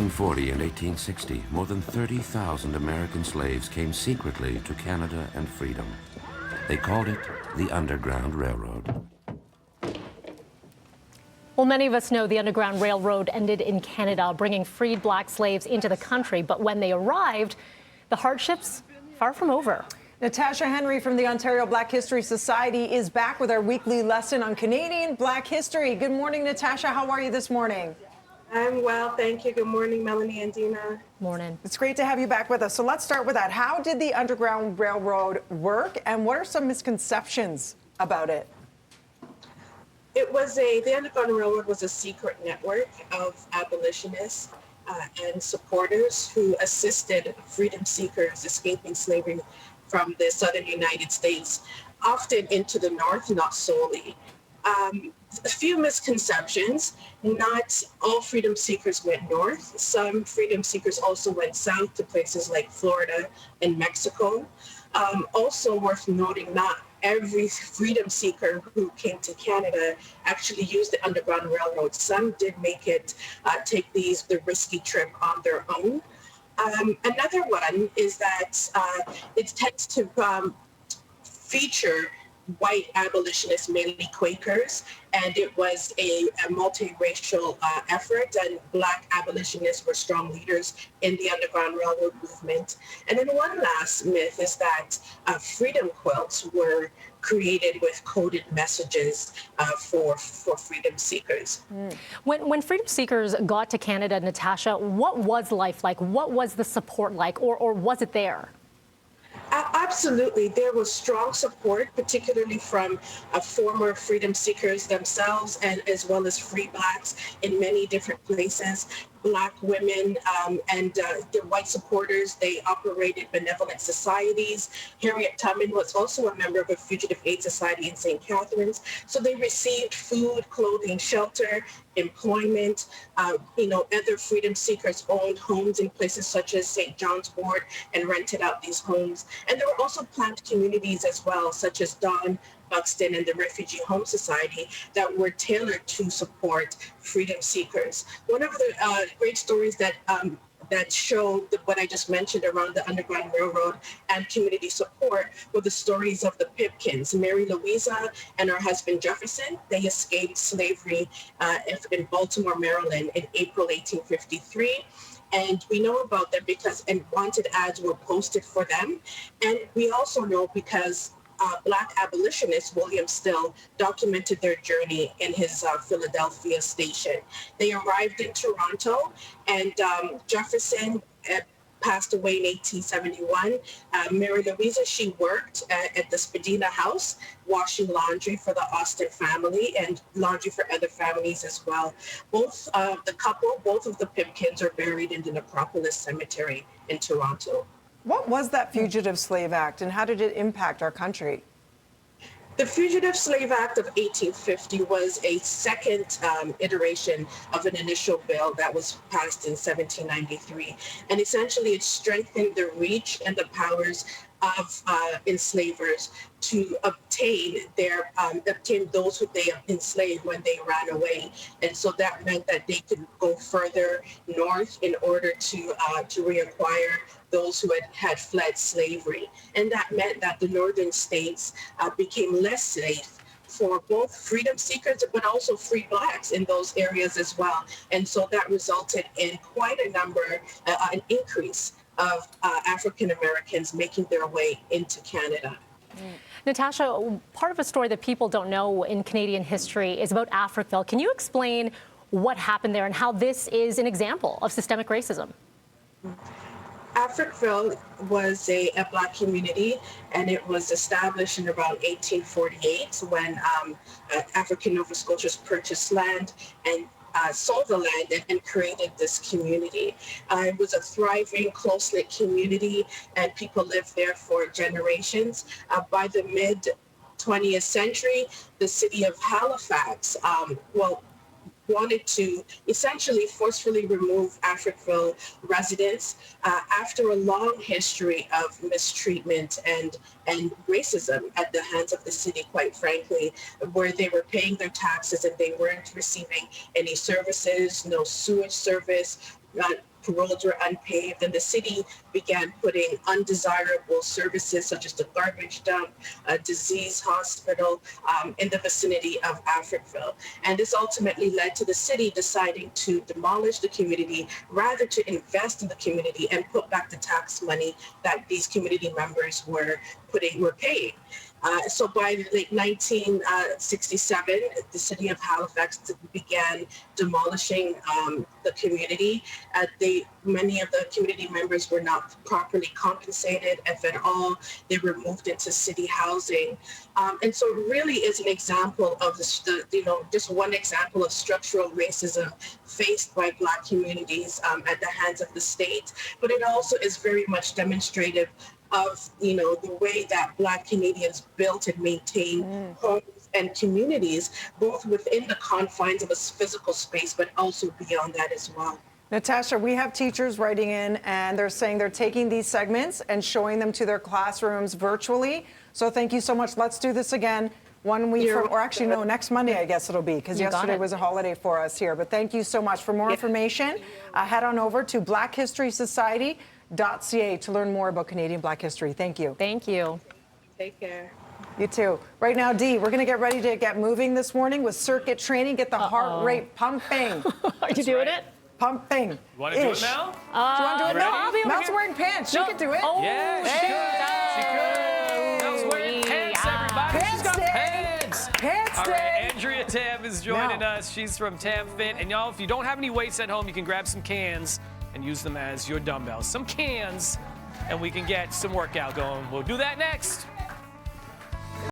1840 and 1860, more than 30,000 American slaves came secretly to Canada and freedom. They called it the Underground Railroad. Well, many of us know the Underground Railroad ended in Canada, bringing freed black slaves into the country. But when they arrived, the hardships far from over. Natasha Henry from the Ontario Black History Society is back with our weekly lesson on Canadian Black history. Good morning, Natasha. How are you this morning? I'm well, thank you. Good morning, Melanie and Dina. Morning. It's great to have you back with us. So let's start with that. How did the Underground Railroad work, and what are some misconceptions about it? The Underground Railroad was a secret network of abolitionists and supporters who assisted freedom seekers escaping slavery from the southern United States, often into the north, not solely. A few misconceptions. Not all freedom seekers went north. Some freedom seekers also went south to places like Florida and Mexico. Also worth noting, not every freedom seeker who came to Canada actually used the Underground Railroad. Some did make it take the risky trip on their own. Another one is that it tends to feature white abolitionists, mainly Quakers, and it was a multiracial effort, and black abolitionists were strong leaders in the Underground Railroad movement. And then one last myth is that freedom quilts were created with coded messages for freedom seekers. When freedom seekers got to Canada, Natasha, what was life like? What was the support like, or was it there? Absolutely. There was strong support, particularly from former freedom seekers themselves, and as well as free blacks in many different places. Black women and the white supporters, they operated benevolent societies. Harriet Tubman was also a member of a Fugitive Aid Society in St. Catharines. So they received food, clothing, shelter, employment. Other freedom seekers owned homes in places such as St. John's Ward and rented out these homes. And there were also planned communities as well, such as Don, Buxton, and the Refugee Home Society that were tailored to support freedom seekers. One of the great stories that showed what I just mentioned around the Underground Railroad and community support were the stories of the Pipkins. Mary Louisa and her husband Jefferson, they escaped slavery in Baltimore, Maryland in April 1853. And we know about them because wanted ads were posted for them. And we also know because Black abolitionist William Still documented their journey in his Philadelphia station. They arrived in Toronto, and Jefferson passed away in 1871. Mary Louisa, she worked at the Spadina House, washing laundry for the Austin family and laundry for other families as well. Both of the Pipkins are buried in the Necropolis Cemetery in Toronto. What was that Fugitive Slave Act, and how did it impact our country? The Fugitive Slave Act of 1850 was a second iteration of an initial bill that was passed in 1793. And essentially it strengthened the reach and the powers of enslavers to obtain those who they enslaved when they ran away. And so that meant that they could go further north in order to reacquire those who had fled slavery. And that meant that the northern states became less safe for both freedom seekers, but also free blacks in those areas as well. And so that resulted in quite a number, an increase of African Americans making their way into Canada. Natasha, part of a story that people don't know in Canadian history is about Africville. Can you explain what happened there and how this is an example of systemic racism? Africville was a black community, and it was established in around 1848 when African Nova Scotians purchased land and sold the land and created this community. It was a thriving, close-knit community, and people lived there for generations. By the mid-20th century, the city of Halifax, wanted to essentially forcefully remove Africville residents after a long history of mistreatment and racism at the hands of the city, quite frankly, where they were paying their taxes and they weren't receiving any services, no sewage service, roads were unpaved, and the city began putting undesirable services such as the garbage dump, a disease hospital in the vicinity of Africville. And this ultimately led to the city deciding to demolish the community rather to invest in the community and put back the tax money that these community members were paying. So by the late 1967, the city of Halifax began demolishing the community. Many of the community members were not properly compensated, if at all. They were moved into city housing. And so it really is an example of just one example of structural racism faced by Black communities at the hands of the state. But it also is very much demonstrative of the way that Black Canadians built and maintained homes and communities, both within the confines of a physical space, but also beyond that as well. Natasha, we have teachers writing in, and they're saying they're taking these segments and showing them to their classrooms virtually. So thank you so much. Let's do this again 1 week from, or actually no, next Monday, I guess it'll be, because yesterday was a holiday for us here. But thank you so much. For more information, head on over to blackhistorysociety.ca to learn more about Canadian Black history. Thank you. Thank you. Take care. You too. Right now, Dee, we're going to get ready to get moving this morning with circuit training, get the heart rate pumping. Are you doing it? Pumping. You want to do it now? Do you want to do it now? I'll be over Mel's here. wearing pants. She can do it. Oh, Yeah, she could. Mel's wearing pants, everybody. She's got pants. Pants All day. right, Andrea Tam is joining us. She's from Tam Fit. And y'all, if you don't have any weights at home, you can grab some cans and use them as your dumbbells. Some cans, and we can get some workout going. We'll do that next.